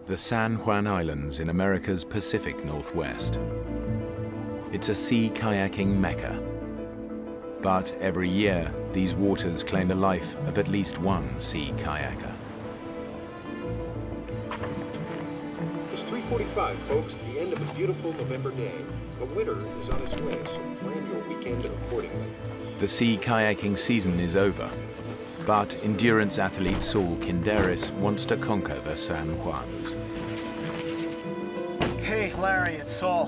The San Juan Islands in America's Pacific Northwest. It's a sea kayaking mecca. But every year, these waters claim the life of at least one sea kayaker. It's 3:45, folks, the end of a beautiful November day. But winter is on its way, so plan your weekend accordingly. The sea kayaking season is over, but endurance athlete Saul Kinderis wants to conquer the San Juans. Hey, Larry, it's Saul.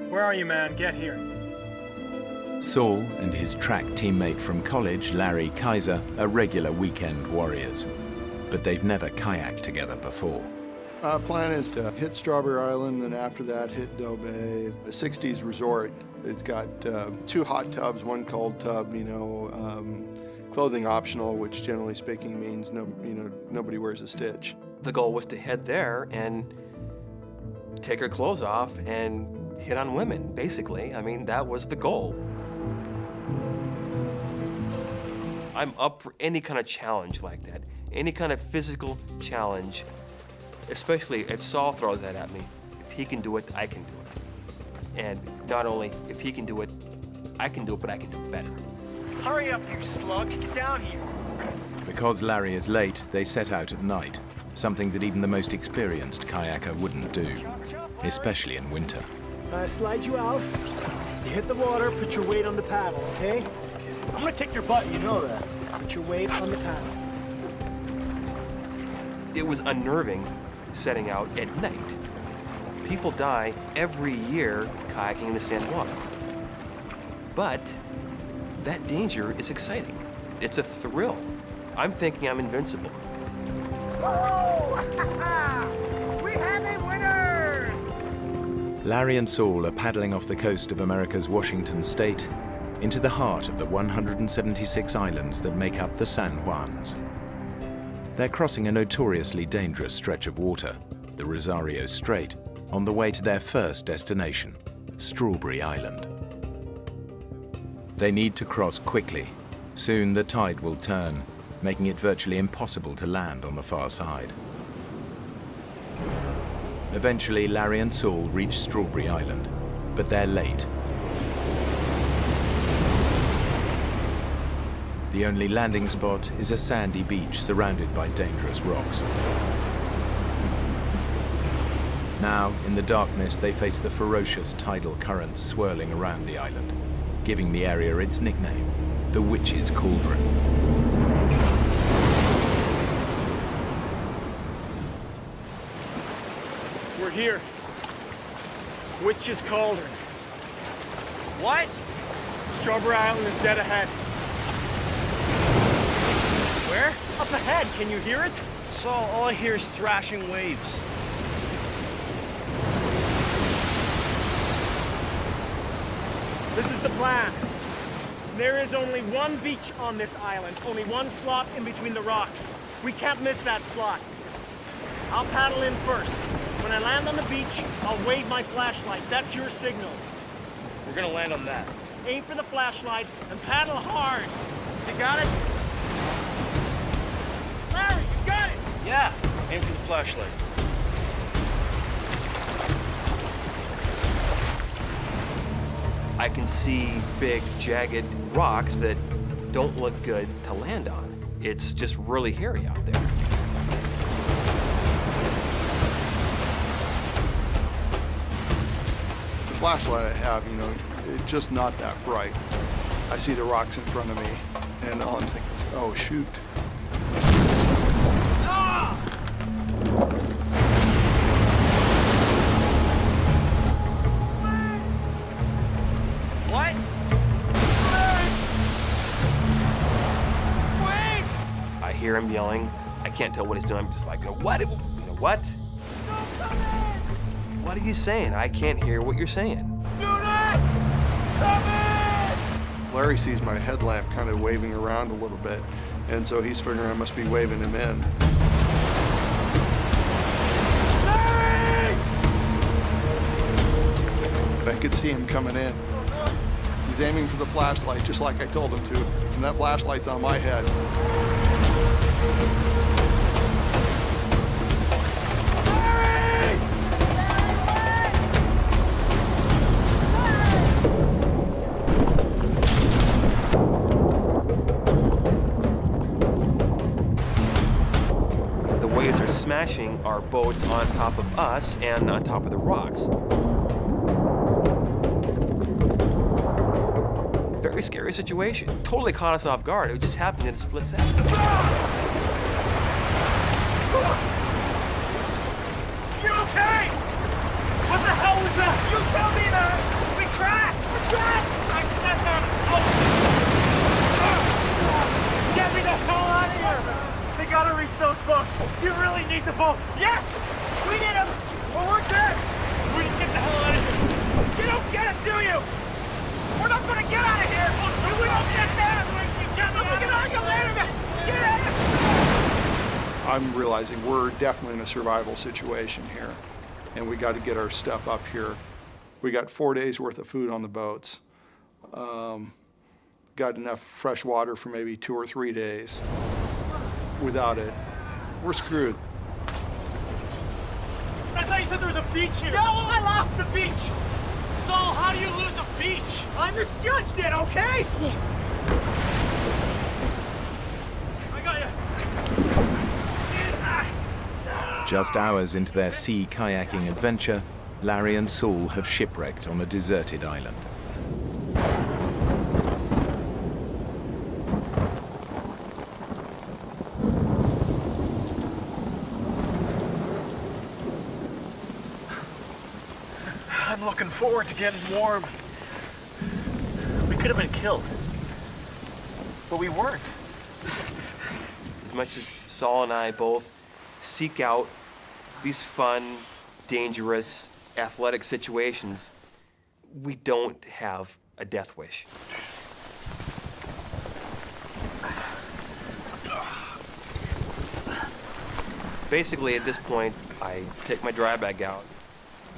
Where are you, man? Get here. Saul and his track teammate from college, Larry Kaiser, are regular weekend warriors, but they've never kayaked together before. Plan is to hit Strawberry Island, and after that hit Doe Bay, a 60s resort. It's got 2 hot tubs, 1 cold tub, clothing optional, which generally speaking means nobody wears a stitch. The goal was to head there and take her clothes off and hit on women, basically. I mean, that was the goal. I'm up for any kind of challenge like that, any kind of physical challenge, especially if Saul throws that at me. If he can do it, I can do it. And not only if he can do it, I can do it, but I can do it better. Hurry up, you slug. Get down here. Because Larry is late, they set out at night, something that even the most experienced kayaker wouldn't do, especially in winter. Slide you out. You hit the water, put your weight on the paddle, okay? I'm gonna kick your butt, you know that. Put your weight on the paddle. It was unnerving setting out at night. People die every year kayaking in the San Juans. But that danger is exciting. It's a thrill. I'm thinking I'm invincible. Oh! We have a winner! Larry and Saul are paddling off the coast of America's Washington state into the heart of the 176 islands that make up the San Juans. They're crossing a notoriously dangerous stretch of water, the Rosario Strait, on the way to their first destination, Strawberry Island. They need to cross quickly. Soon the tide will turn, making it virtually impossible to land on the far side. Eventually, Larry and Saul reach Strawberry Island, but they're late. The only landing spot is a sandy beach surrounded by dangerous rocks. Now, in the darkness, they face the ferocious tidal currents swirling around the island, giving the area its nickname, the Witch's Cauldron. We're here. Witch's Cauldron. What? Strawberry Island is dead ahead. Where? Up ahead. Can you hear it? Saul, all I hear is thrashing waves. This is the plan. There is only one beach on this island, only one slot in between the rocks. We can't miss that slot. I'll paddle in first. When I land on the beach, I'll wave my flashlight. That's your signal. We're gonna land on that. Aim for the flashlight and paddle hard. You got it? Larry, you got it! Yeah, aim for the flashlight. I can see big, jagged rocks that don't look good to land on. It's just really hairy out there. The flashlight I have, it's just not that bright. I see the rocks in front of me, and all I'm thinking is, oh, shoot. What? Wait! I hear him yelling. I can't tell what he's doing. I'm just like, what? What? Don't come in! What are you saying? I can't hear what you're saying. Do not come in! Larry sees my headlamp kind of waving around a little bit, and so he's figuring I must be waving him in. Larry! But I could see him coming in. He's aiming for the flashlight, just like I told him to, and that flashlight's on my head. Larry! crashing our boats on top of us and on top of the rocks. Very scary situation. Totally caught us off guard. It just happened in a split second. You okay? What the hell was that? You tell me that! We crashed! We crashed! I stepped on Get me the hell out of here! They gotta reach those boats. You really need the boat. Yes! We need them! Well, we're dead! We just get the hell out of here. You don't get it, do you? We're not gonna get out of here! If we don't get there! Get out of here! Get out of here! I'm realizing we're definitely in a survival situation here, and we got to get our stuff up here. We got 4 days worth of food on the boats. Got enough fresh water for maybe 2 or 3 days. Without it, we're screwed. I thought you said there was a beach here. Yeah, well, I lost the beach. Saul, how do you lose a beach? I misjudged it, okay? I got you. Just hours into their sea kayaking adventure, Larry and Saul have shipwrecked on a deserted island. I'm looking forward to getting warm. We could have been killed, but we weren't. As much as Saul and I both seek out these fun, dangerous, athletic situations, we don't have a death wish. Basically, at this point, I take my dry bag out,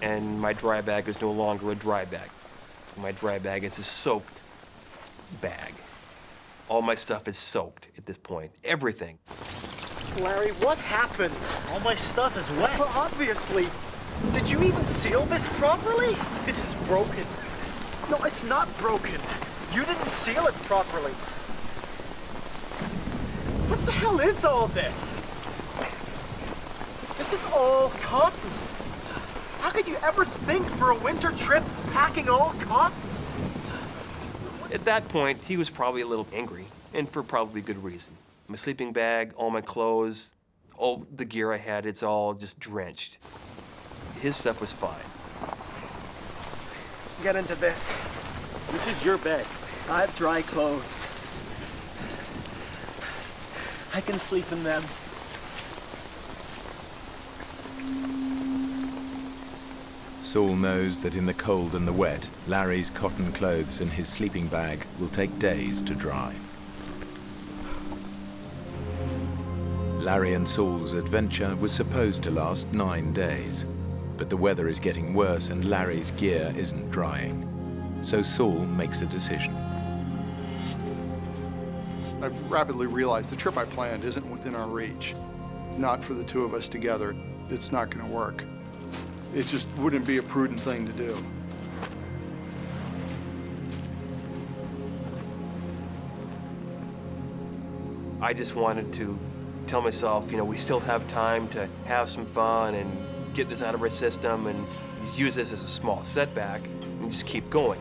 and my dry bag is no longer a dry bag. My dry bag is a soaked bag. All my stuff is soaked at this point. Everything. Larry, what happened? All my stuff is wet. Well, obviously. Did you even seal this properly? This is broken. No, it's not broken. You didn't seal it properly. What the hell is all this? This is all cotton. How could you ever think for a winter trip packing all cotton? At that point, he was probably a little angry, and for probably good reason. My sleeping bag, all my clothes, all the gear I had, it's all just drenched. His stuff was fine. Get into this. This is your bed. I have dry clothes. I can sleep in them. Saul knows that in the cold and the wet, Larry's cotton clothes and his sleeping bag will take days to dry. Larry and Saul's adventure was supposed to last 9 days, but the weather is getting worse and Larry's gear isn't drying. So Saul makes a decision. I've rapidly realized the trip I planned isn't within our reach. Not for the two of us together. It's not going to work. It just wouldn't be a prudent thing to do. I just wanted to tell myself, you know, we still have time to have some fun and get this out of our system and use this as a small setback and just keep going.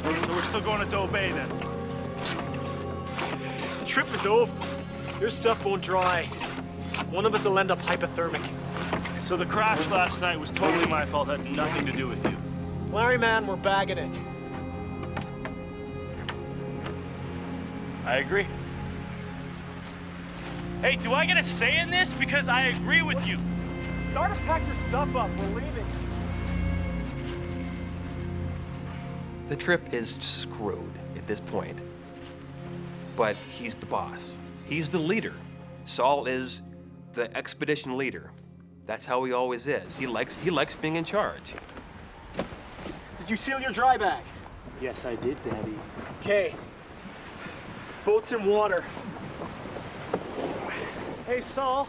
So we're still going to Doe Bay then? The trip is over. Your stuff won't dry. One of us will end up hypothermic. So the crash last night was totally my fault, had nothing to do with you. Larry, man, we're bagging it. I agree. Hey, do I get a say in this? Because I agree with you. Start to pack your stuff up. We're leaving. The trip is screwed at this point. But he's the boss. He's the leader. Saul is the expedition leader. That's how he always is. He likes being in charge. Did you seal your dry bag? Yes, I did, Daddy. Okay. Boat's in water. Hey, Saul.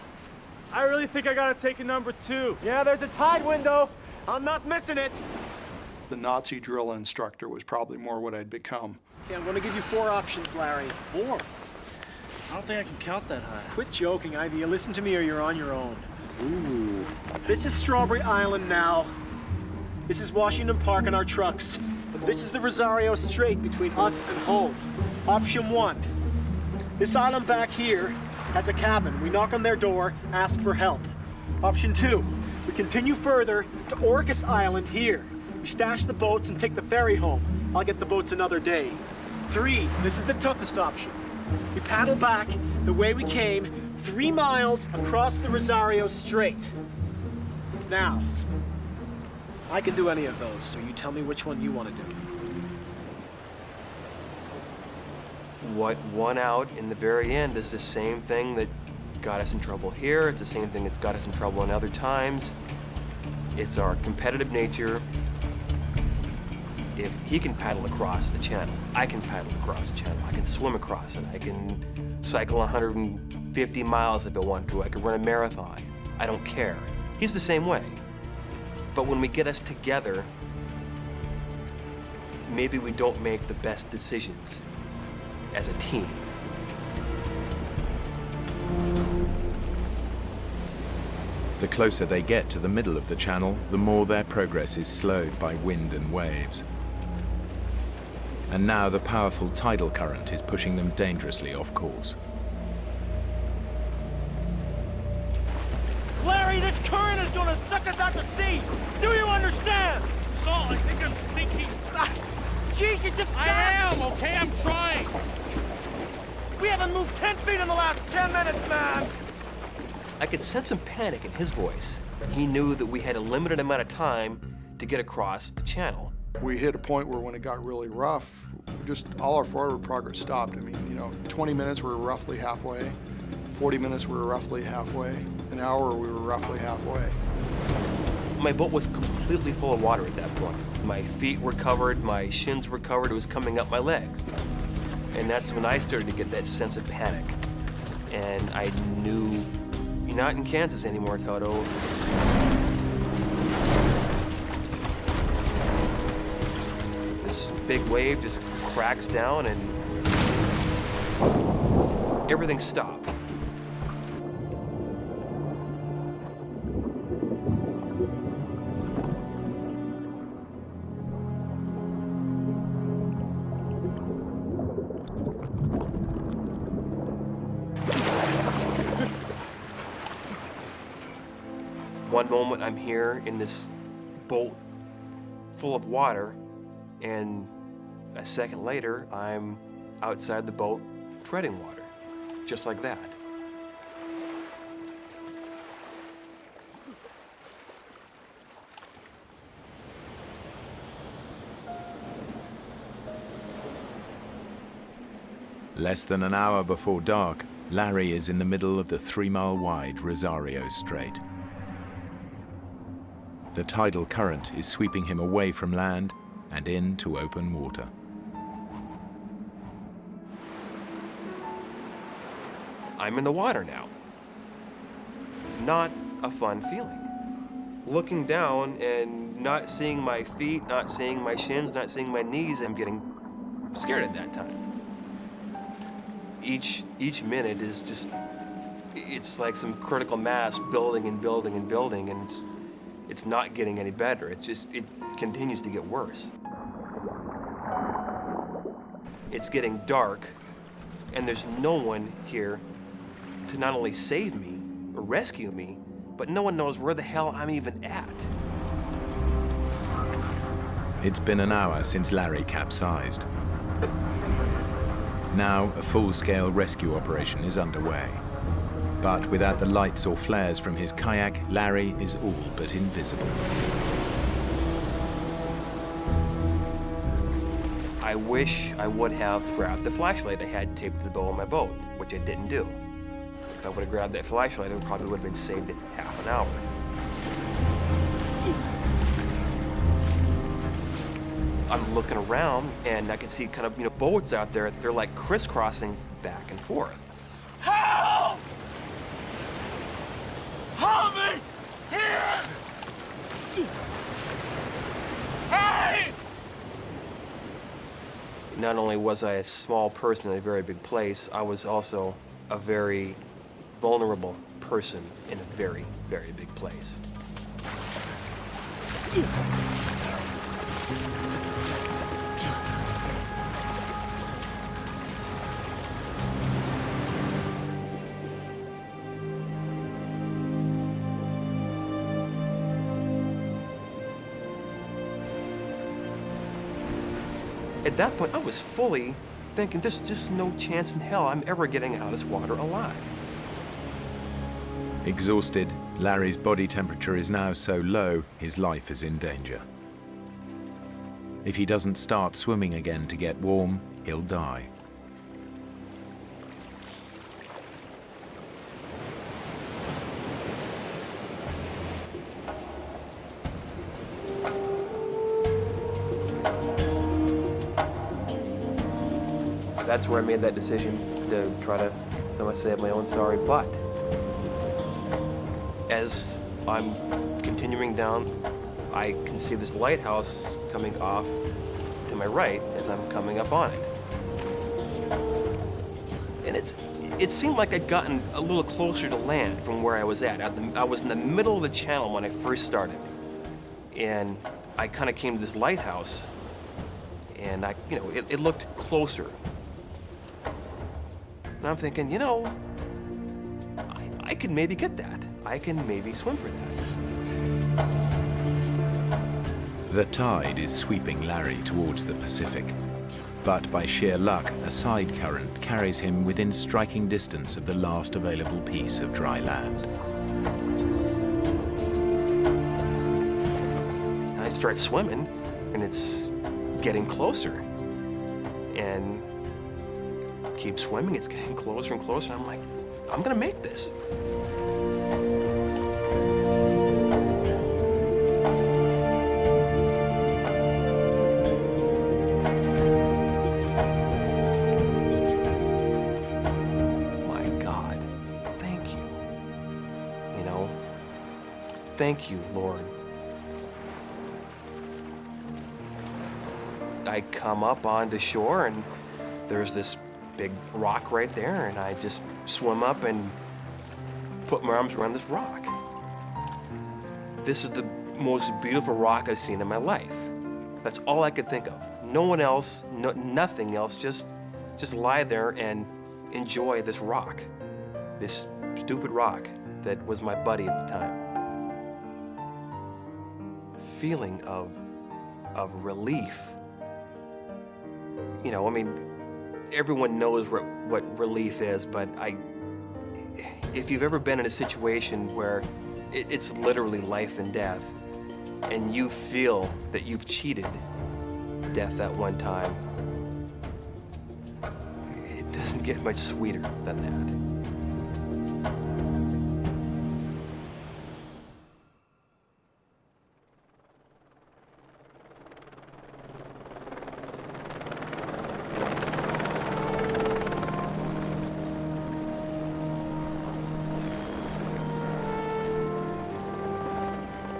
I really think I gotta take a number 2. Yeah, there's a tide window. I'm not missing it. The Nazi drill instructor was probably more what I'd become. Okay, I'm gonna give you 4 options, Larry. 4? I don't think I can count that high. Quit joking, Ivy. Listen to me or you're on your own. Ooh. This is Strawberry Island now. This is Washington Park and our trucks. And this is the Rosario Strait between us and home. Option 1. This island back here has a cabin. We knock on their door, ask for help. Option 2. We continue further to Orcas Island here. We stash the boats and take the ferry home. I'll get the boats another day. 3. This is the toughest option. We paddle back the way we came, 3 miles across the Rosario Strait. Now, I can do any of those, so you tell me which one you want to do. What won out in the very end is the same thing that got us in trouble here. It's the same thing that's got us in trouble in other times. It's our competitive nature. If he can paddle across the channel, I can paddle across the channel. I can swim across it. I can cycle 150 miles if I want to. I can run a marathon. I don't care. He's the same way. But when we get us together, maybe we don't make the best decisions as a team. The closer they get to the middle of the channel, the more their progress is slowed by wind and waves. And now the powerful tidal current is pushing them dangerously off course. Larry, this current is gonna suck us out to sea! Do you understand? Saul, I think I'm sinking. Jeez, you just I am, okay? I'm trying. We haven't moved 10 feet in the last 10 minutes, man! I could sense some panic in his voice. He knew that we had a limited amount of time to get across the channel. We hit a point where when it got really rough, just all our forward progress stopped. I mean, 20 minutes we were roughly halfway, 40 minutes we were roughly halfway, an hour we were roughly halfway. My boat was completely full of water at that point. My feet were covered, my shins were covered, it was coming up my legs. And that's when I started to get that sense of panic. And I knew, you're not in Kansas anymore, Toto. This big wave just cracks down and everything stopped. One moment I'm here in this boat full of water, and a second later I'm outside the boat treading water, just like that. Less than an hour before dark, Larry is in the middle of the 3-mile-wide Rosario Strait. The tidal current is sweeping him away from land and into open water. I'm in the water now. Not a fun feeling. Looking down and not seeing my feet, not seeing my shins, not seeing my knees, I'm getting scared at that time. Each minute is just, it's like some critical mass building and building and building, and it's not getting any better. It continues to get worse. It's getting dark, and there's no one here to not only save me or rescue me, but no one knows where the hell I'm even at. It's been an hour since Larry capsized. Now, a full-scale rescue operation is underway. But without the lights or flares from his kayak, Larry is all but invisible. I wish I would have grabbed the flashlight I had taped to the bow of my boat, which I didn't do. If I would have grabbed that flashlight, it probably would have been saved in half an hour. I'm looking around, and I can see kind of, boats out there. They're like crisscrossing back and forth. Help! Help me! Here! Hey! Not only was I a small person in a very big place, I was also a very vulnerable person in a very, very big place. At that point, I was fully thinking, there's just no chance in hell I'm ever getting out of this water alive. Exhausted, Larry's body temperature is now so low, his life is in danger. If he doesn't start swimming again to get warm, he'll die. That's where I made that decision to try to, so I say, my own sorry butt. As I'm continuing down, I can see this lighthouse coming off to my right as I'm coming up on it. And it seemed like I'd gotten a little closer to land from where I was at. I was in the middle of the channel when I first started. And I kind of came to this lighthouse, and it looked closer. And I'm thinking, I could maybe get that. I can maybe swim for that. The tide is sweeping Larry towards the Pacific. But by sheer luck, a side current carries him within striking distance of the last available piece of dry land. I start swimming, and it's getting closer. And keep swimming, it's getting closer and closer. I'm like, I'm gonna make this. My God, thank you. Thank you, Lord. I come up onto shore, and there's this big rock right there, and I just swim up and put my arms around this rock. This is the most beautiful rock I've seen in my life. That's all I could think of. No one else, nothing else, just lie there and enjoy this rock. This stupid rock that was my buddy at the time. A feeling of relief. Everyone knows what relief is, but if you've ever been in a situation where it's literally life and death, and you feel that you've cheated death that one time, it doesn't get much sweeter than that.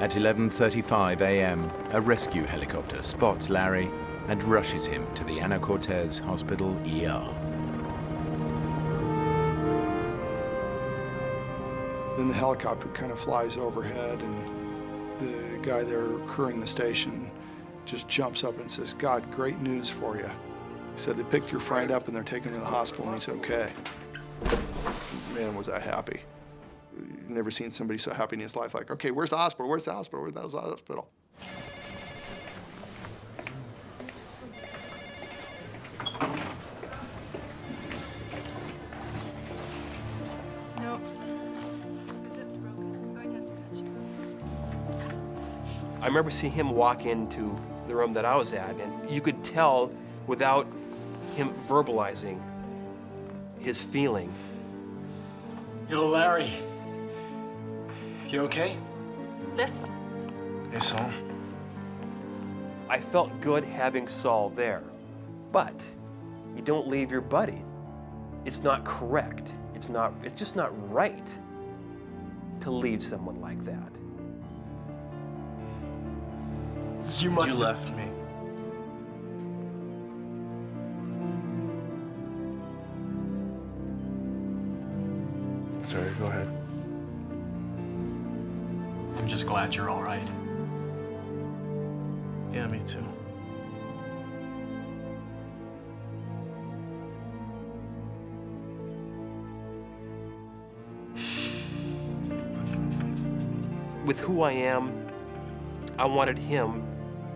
At 11:35 a.m., a rescue helicopter spots Larry and rushes him to the Ana Cortez Hospital ER. Then the helicopter kind of flies overhead, and the guy there crewing the station just jumps up and says, "God, great news for you." He said, "They picked your friend up and they're taking him to the hospital and he's okay." Man, was I happy. Never seen somebody so happy in his life, like, okay, where's the hospital? Where's the hospital? Where's the hospital? No. The zip's broken. I'm going to have to cut you. I remember seeing him walk into the room that I was at, and you could tell without him verbalizing his feeling. Yo, Larry. You okay? Lift. Hey, Saul. I felt good having Saul there, but you don't leave your buddy. It's not correct. It's just not right to leave someone like that. You must You have... left me. Sorry, go ahead. I'm just glad you're all right. Yeah, me too. With who I am, I wanted him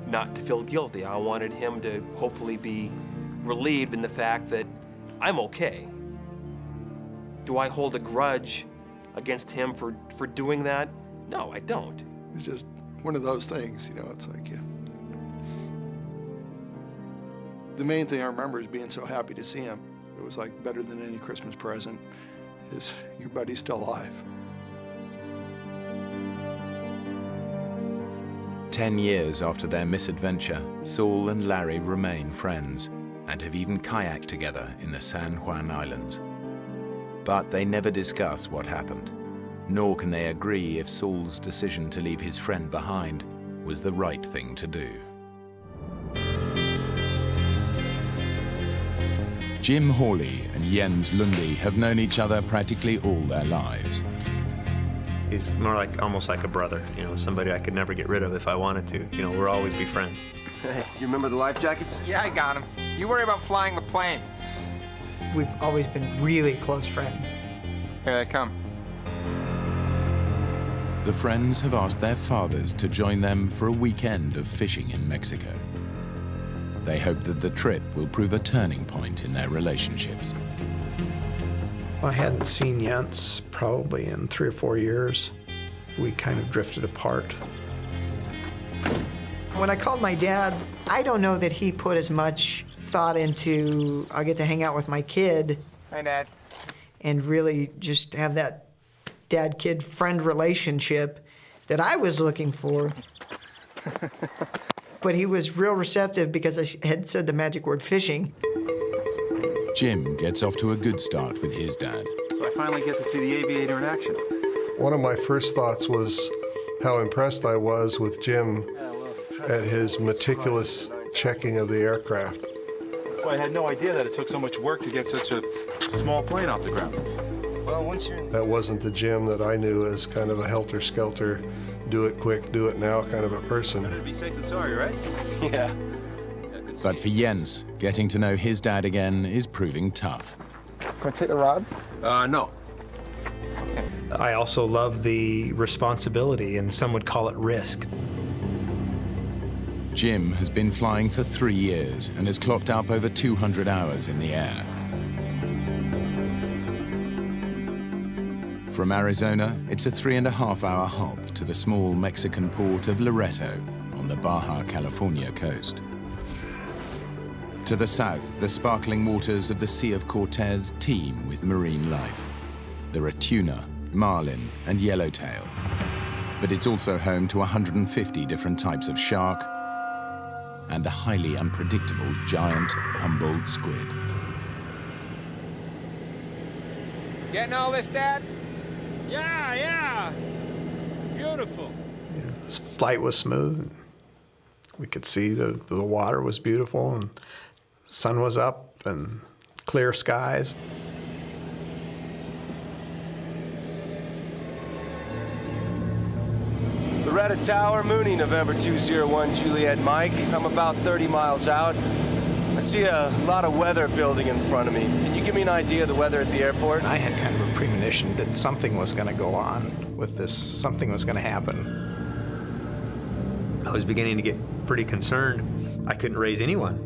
not to feel guilty. I wanted him to hopefully be relieved in the fact that I'm okay. Do I hold a grudge against him for doing that? No, I don't. It's just one of those things, you know, it's like, yeah. The main thing I remember is being so happy to see him. It was like better than any Christmas present is your buddy's still alive. 10 years after their misadventure, Saul and Larry remain friends and have even kayaked together in the San Juan Islands. But they never discuss what happened, nor can they agree if Saul's decision to leave his friend behind was the right thing to do. Jim Hawley and Jens Lundy have known each other practically all their lives. He's more like, almost like a brother, you know, somebody I could never get rid of if I wanted to. You know, we'll always be friends. Hey, do you remember the life jackets? Yeah, I got them. You worry about flying the plane. We've always been really close friends. Here they come. The friends have asked their fathers to join them for a weekend of fishing in Mexico. They hope that the trip will prove a turning point in their relationships. I hadn't seen Jens probably in 3 or 4 years. We kind of drifted apart. When I called my dad, I don't know that he put as much thought into, I'll get to hang out with my kid. Hi, Dad. And really just have that dad-kid friend relationship that I was looking for. But he was real receptive because I had said the magic word fishing. Jim gets off to a good start with his dad. So I finally get to see the aviator in action. One of my first thoughts was how impressed I was with Jim at his meticulous checking of the aircraft. Well, I had no idea that it took so much work to get such a small plane off the ground. Well, once you're in... That wasn't the Jim that I knew as kind of a helter-skelter, do it quick, do it now kind of a person. Better to be safe than sorry, right? Yeah. But for Jens, getting to know his dad again is proving tough. Can I take the rod? No. I also love the responsibility, and some would call it risk. Jim has been flying for 3 years and has clocked up over 200 hours in the air. From Arizona, it's a 3.5-hour hop to the small Mexican port of Loreto on the Baja California coast. To the south, the sparkling waters of the Sea of Cortez teem with marine life. There are tuna, marlin, and yellowtail. But it's also home to 150 different types of shark and a highly unpredictable giant Humboldt squid. Getting all this, Dad? Yeah. It's beautiful. Yeah, this flight was smooth. We could see the water was beautiful, and the sun was up, and clear skies. Loretta Tower, Mooney, November 201, Juliet Mike. I'm about 30 miles out. I see a lot of weather building in front of me. Can you give me an idea of the weather at the airport? I had kind of a premonition that something was going to go on with this, something was going to happen. I was beginning to get pretty concerned. I couldn't raise anyone.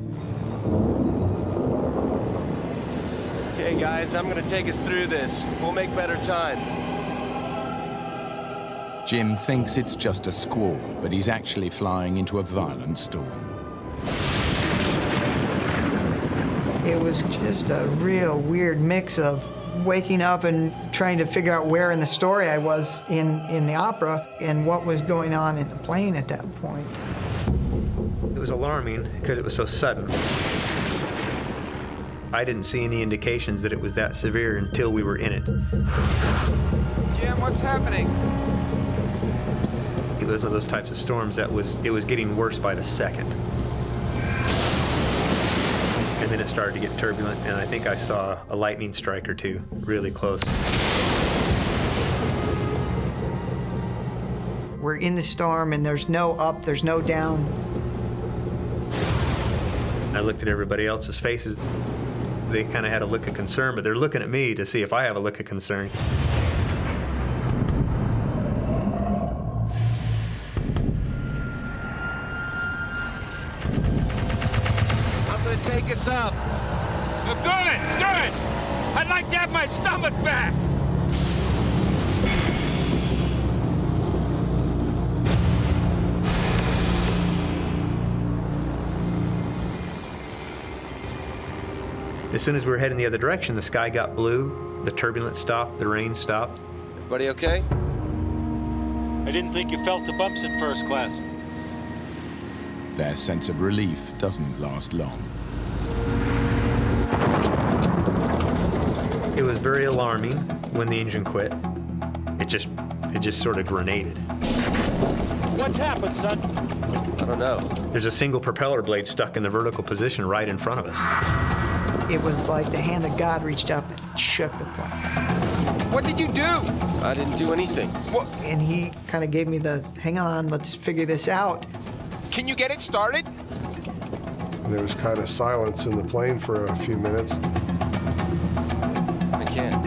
Okay, guys, I'm going to take us through this. We'll make better time. Jim thinks it's just a squall, but he's actually flying into a violent storm. It was just a real weird mix of waking up and trying to figure out where in the story I was in the opera and what was going on in the plane at that point. It was alarming because it was so sudden. I didn't see any indications that it was that severe until we were in it. Jim, what's happening? It was one of those types of storms that it was getting worse by the second. and then it started to get turbulent, and I think I saw a lightning strike or two really close. We're in the storm, and there's no up, there's no down. I looked at everybody else's faces. They kind of had a look of concern, but they're looking at me to see if I have a look of concern. I'm gonna take us up. Good, good. I'd like to have my stomach back. As soon as we were heading the other direction, the sky got blue, the turbulence stopped, the rain stopped. Everybody okay? I didn't think you felt the bumps in first class. Their sense of relief doesn't last long. It was very alarming when the engine quit. It just sort of grenaded. What's happened, son? I don't know. There's a single propeller blade stuck in the vertical position right in front of us. It was like the hand of God reached up and shook the plane. What did you do? I didn't do anything. What? And he kind of gave me the, hang on, let's figure this out. Can you get it started? There was kind of silence in the plane for a few minutes. I can't.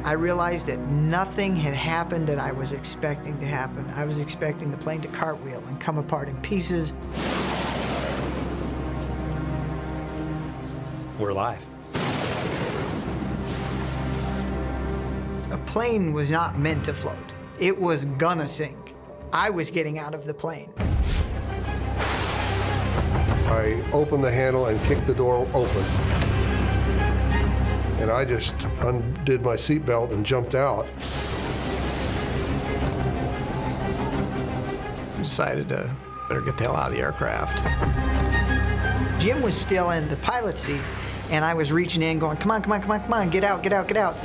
I realized that nothing had happened that I was expecting to happen. I was expecting the plane to cartwheel and come apart in pieces. We're alive. A plane was not meant to float. It was gonna sink. I was getting out of the plane. I opened the handle and kicked the door open. And I just undid my seatbelt and jumped out. We decided to better get the hell out of the aircraft. Jim was still in the pilot seat, and I was reaching in going, come on, come on, come on, come on, get out, get out, get out.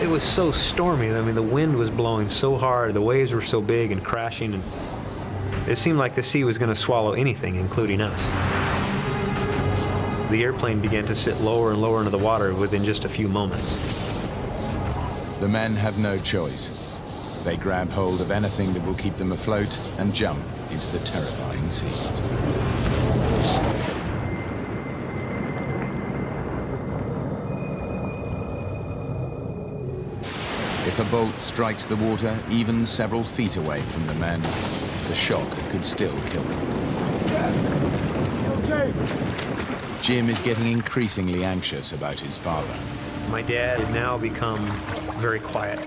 It was so stormy. I mean, the wind was blowing so hard, the waves were so big and crashing, and it seemed like the sea was going to swallow anything, including us. The airplane began to sit lower and lower into the water within just a few moments. The men have no choice. They grab hold of anything that will keep them afloat and jump into the terrifying seas. If a bolt strikes the water even several feet away from the men, the shock could still kill them. Okay. Jim is getting increasingly anxious about his father. My dad had now become very quiet.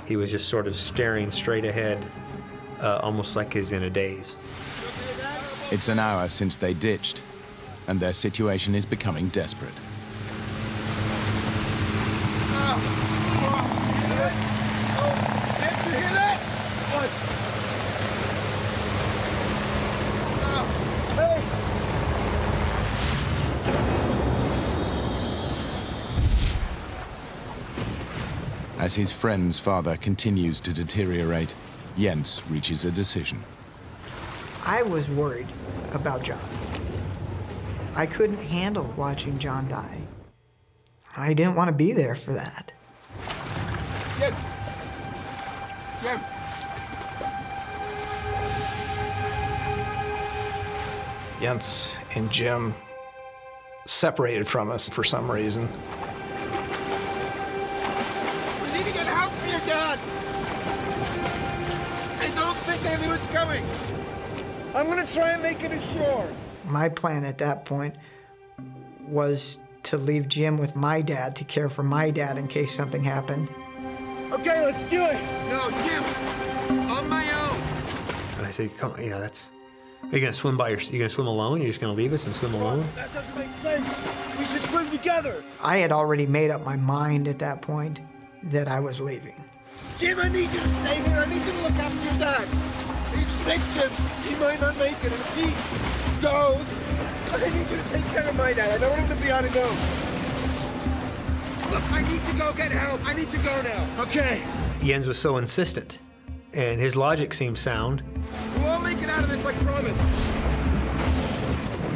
He was just sort of staring straight ahead, almost like he's in a daze. It's an hour since they ditched, and their situation is becoming desperate. Did you hear that? What? Hey! As his friend's father continues to deteriorate, Jens reaches a decision. I was worried about John. I couldn't handle watching John die. I didn't want to be there for that. Jim! Jim! Jens and Jim separated from us for some reason. We need to get help for your dad! I don't think anyone's coming! I'm gonna try and make it ashore! My plan at that point was to leave Jim with my dad to care for my dad in case something happened. Okay, let's do it! No, Jim! I'm said, come on, you know, are you gonna swim you gonna swim alone? You're just gonna leave us and swim alone? That doesn't make sense. We should swim together. I had already made up my mind at that point that I was leaving. Jim, I need you to stay here. I need you to look after your dad. He's sick, Jim. He might not make it. And if he goes, I need you to take care of my dad. I don't want him to be on his own. Look, I need to go get help. I need to go now. Okay. Jens was so insistent, and his logic seemed sound. We'll all make it out of this, I promise.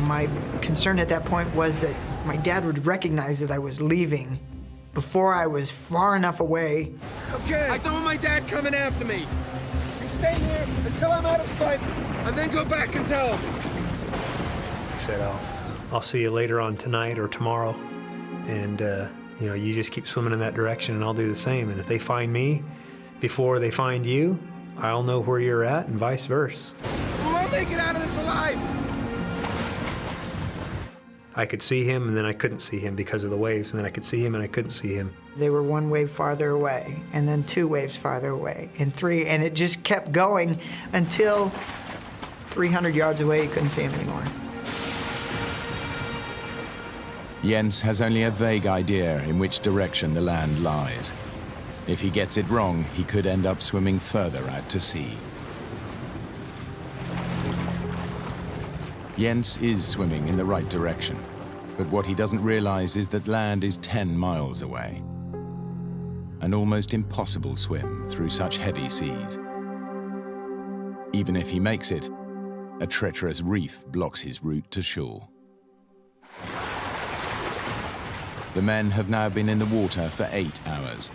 My concern at that point was that my dad would recognize that I was leaving before I was far enough away. Okay. I don't want my dad coming after me. You stay here until I'm out of sight, and then go back and tell him. I said, I'll see you later on tonight or tomorrow, and you know, you just keep swimming in that direction, and I'll do the same. And if they find me before they find you, I'll know where you're at, and vice versa. We'll all make it out of this alive. I could see him, and then I couldn't see him because of the waves, and then I could see him, and I couldn't see him. They were one wave farther away, and then 2 waves farther away, and 3, and it just kept going until 300 yards away, you couldn't see him anymore. Jens has only a vague idea in which direction the land lies. If he gets it wrong, he could end up swimming further out to sea. Jens is swimming in the right direction, but what he doesn't realize is that land is 10 miles away. An almost impossible swim through such heavy seas. Even if he makes it, a treacherous reef blocks his route to shore. The men have now been in the water for 8 hours.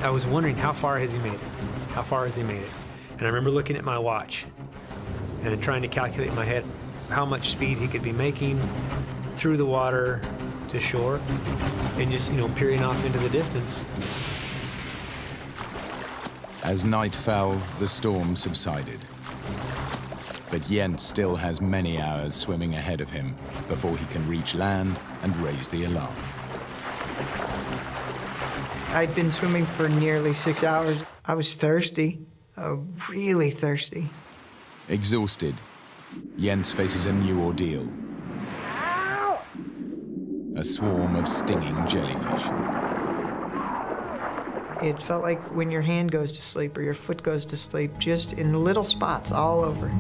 I was wondering, how far has he made it? How far has he made it? And I remember looking at my watch and trying to calculate in my head how much speed he could be making through the water to shore, and just, you know, peering off into the distance. As night fell, the storm subsided. But Jens still has many hours swimming ahead of him before he can reach land and raise the alarm. I'd been swimming for nearly 6 hours. I was thirsty, really thirsty. Exhausted, Jens faces a new ordeal. A swarm of stinging jellyfish. It felt like when your hand goes to sleep or your foot goes to sleep, just in little spots all over.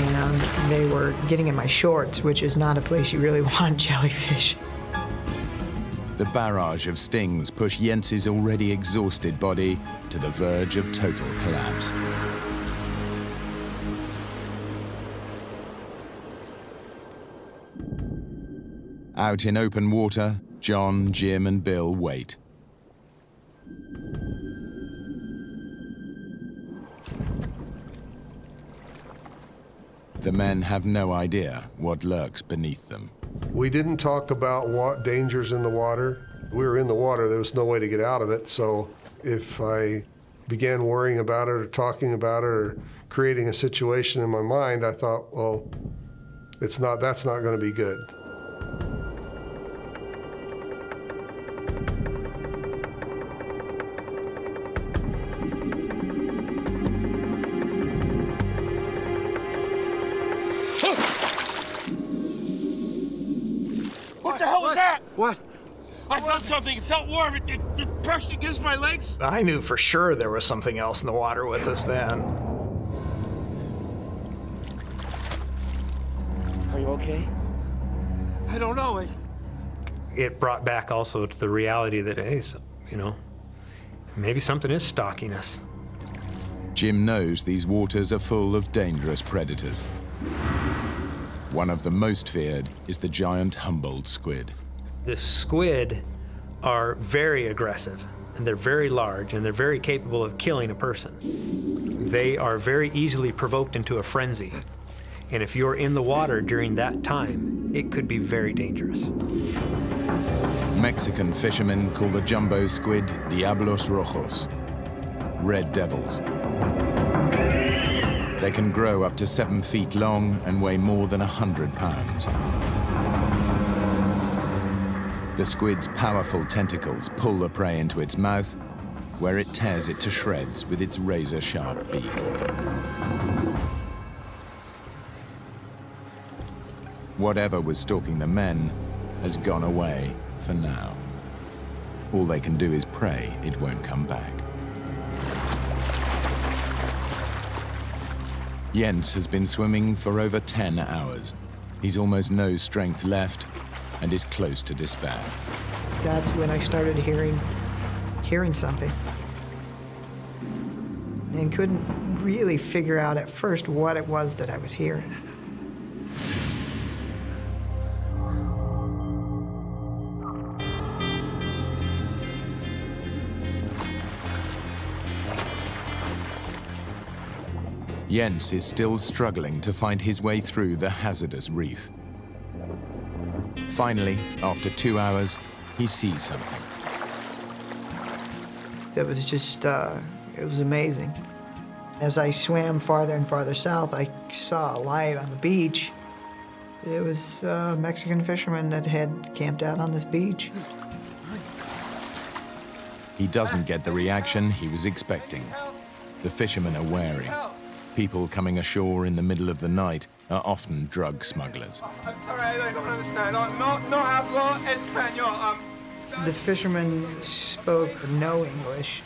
And they were getting in my shorts, which is not a place you really want jellyfish. The barrage of stings push Jens's already exhausted body to the verge of total collapse. Out in open water, John, Jim, and Bill wait. The men have no idea what lurks beneath them. We didn't talk about what dangers in the water. We were in the water, there was no way to get out of it, so if I began worrying about it or talking about it or creating a situation in my mind, I thought, well, that's not going to be good. What the hell was that? What? I felt something. It felt warm. It brushed against my legs. I knew for sure there was something else in the water with us then. Are you okay? I don't know. It brought back also to the reality that, hey, so, you know, maybe something is stalking us. Jim knows these waters are full of dangerous predators. One of the most feared is the giant Humboldt squid. The squid are very aggressive, and they're very large, and they're very capable of killing a person. They are very easily provoked into a frenzy. And if you're in the water during that time, it could be very dangerous. Mexican fishermen call the jumbo squid Diablos Rojos, red devils. They can grow up to 7 feet long and weigh more than 100 pounds. The squid's powerful tentacles pull the prey into its mouth, where it tears it to shreds with its razor-sharp beak. Whatever was stalking the men has gone away for now. All they can do is pray it won't come back. Jens has been swimming for over 10 hours. He's almost no strength left and is close to despair. That's when I started hearing something. And couldn't really figure out at first what it was that I was hearing. Jens is still struggling to find his way through the hazardous reef. Finally, after 2 hours, he sees something. That was just, it was amazing. As I swam farther and farther south, I saw a light on the beach. It was a Mexican fisherman that had camped out on this beach. He doesn't get the reaction he was expecting. The fishermen are wary. People coming ashore in the middle of the night are often drug smugglers. I'm sorry, I don't understand. No hablo español. The fisherman spoke no English.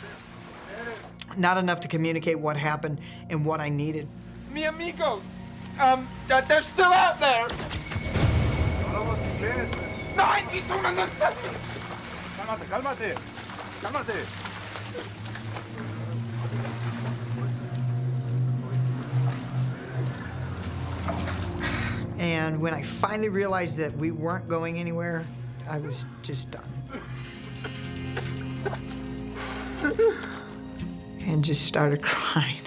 Not enough to communicate what happened and what I needed. Mi amigo, they're still out there. No, I don't understand. Cálmate. And when I finally realized that we weren't going anywhere, I was just done. And just started crying.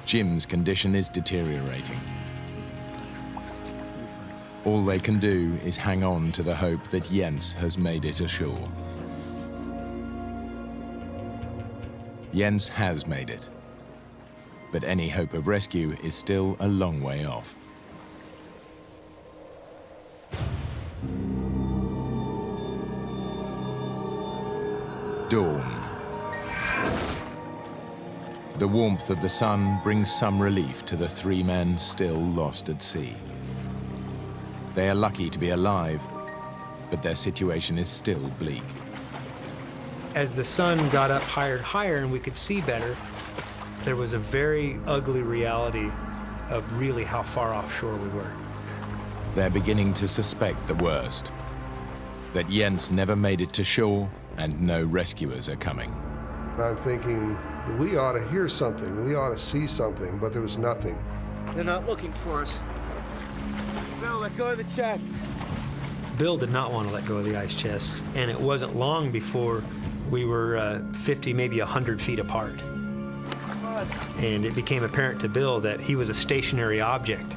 Jim's condition is deteriorating. All they can do is hang on to the hope that Jens has made it ashore. Jens has made it, but any hope of rescue is still a long way off. Dawn. The warmth of the sun brings some relief to the 3 men still lost at sea. They are lucky to be alive, but their situation is still bleak. As the sun got up higher and higher and we could see better, there was a very ugly reality of really how far offshore we were. They're beginning to suspect the worst, that Jens never made it to shore and no rescuers are coming. I'm thinking, we ought to hear something, we ought to see something, but there was nothing. They're not looking for us. Bill, let go of the chest. Bill did not want to let go of the ice chest, and it wasn't long before we were 50, maybe 100 feet apart. And it became apparent to Bill that he was a stationary object.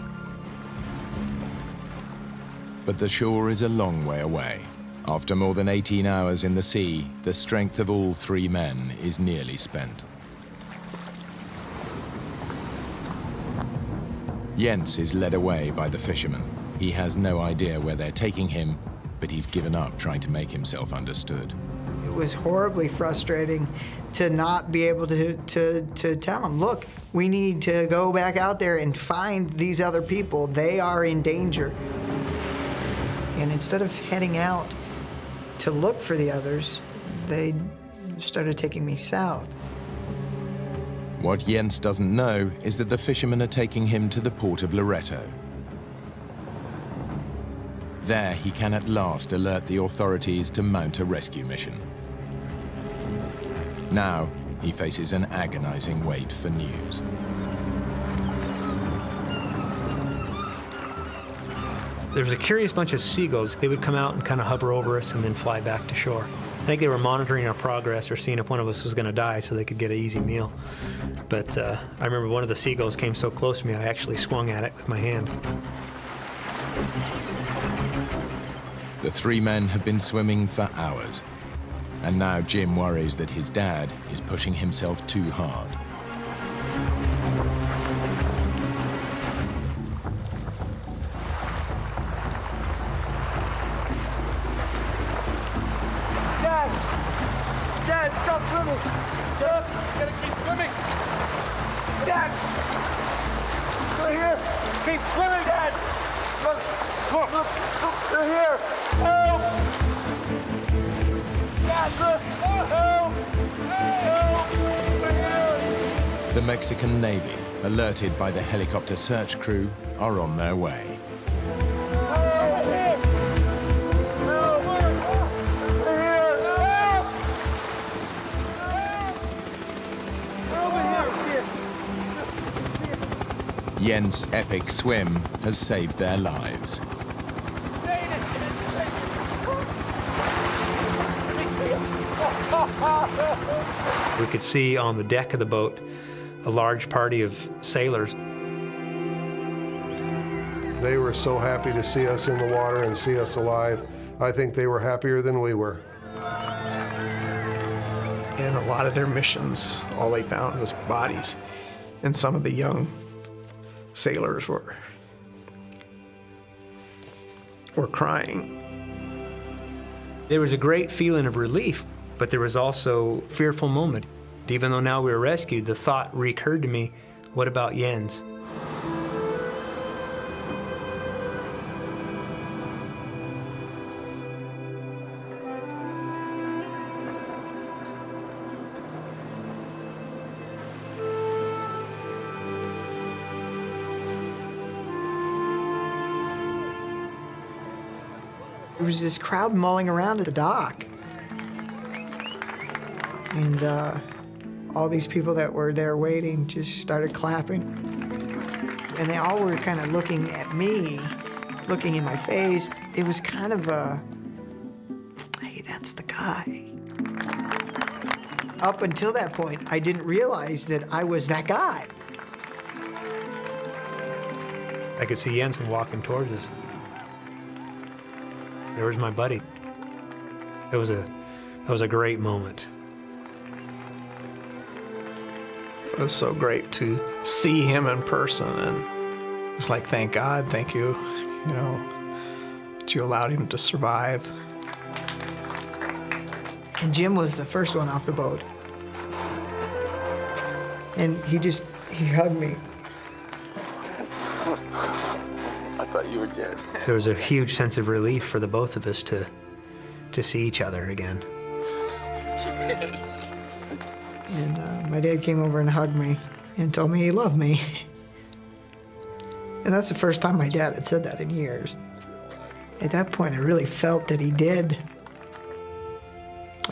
But the shore is a long way away. After more than 18 hours in the sea, the strength of all 3 men is nearly spent. Jens is led away by the fishermen. He has no idea where they're taking him, but he's given up trying to make himself understood. It was horribly frustrating to not be able to tell them, look, we need to go back out there and find these other people. They are in danger. And instead of heading out to look for the others, they started taking me south. What Jens doesn't know is that the fishermen are taking him to the port of Loretto. There, he can at last alert the authorities to mount a rescue mission. Now, he faces an agonizing wait for news. There was a curious bunch of seagulls. They would come out and kind of hover over us and then fly back to shore. I think they were monitoring our progress or seeing if one of us was going to die so they could get an easy meal. But I remember one of the seagulls came so close to me, I actually swung at it with my hand. The 3 men have been swimming for hours. And now Jim worries that his dad is pushing himself too hard. swimming. Dad, you gotta keep swimming. Dad! They're here! Keep swimming, Dad! Look! Look! They're here! Help! Dad, look! Help! Help! They're here! The Mexican Navy, alerted by the helicopter search crew, are on their way. Jens' epic swim has saved their lives. We could see on the deck of the boat a large party of sailors. They were so happy to see us in the water and see us alive. I think they were happier than we were. And a lot of their missions, all they found was bodies. And some of the young sailors were crying. There was a great feeling of relief, but there was also a fearful moment. Even though now we were rescued, the thought recurred to me, what about Jens? There was this crowd mulling around at the dock. And all these people that were there waiting just started clapping. And they all were kind of looking at me, looking in my face. It was kind of a, hey, that's the guy. Up until that point, I didn't realize that I was that guy. I could see Jensen walking towards us. There was my buddy. It was a great moment. It was so great to see him in person, and it's like, thank God, thank you, you know, that you allowed him to survive. And Jim was the first one off the boat. And he hugged me. I thought you were dead. There was a huge sense of relief for the both of us to see each other again. Yes. And my dad came over and hugged me and told me he loved me. And that's the first time my dad had said that in years. At that point, I really felt that he did.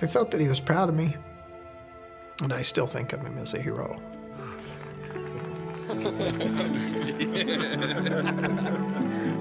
I felt that he was proud of me. And I still think of him as a hero. Yeah.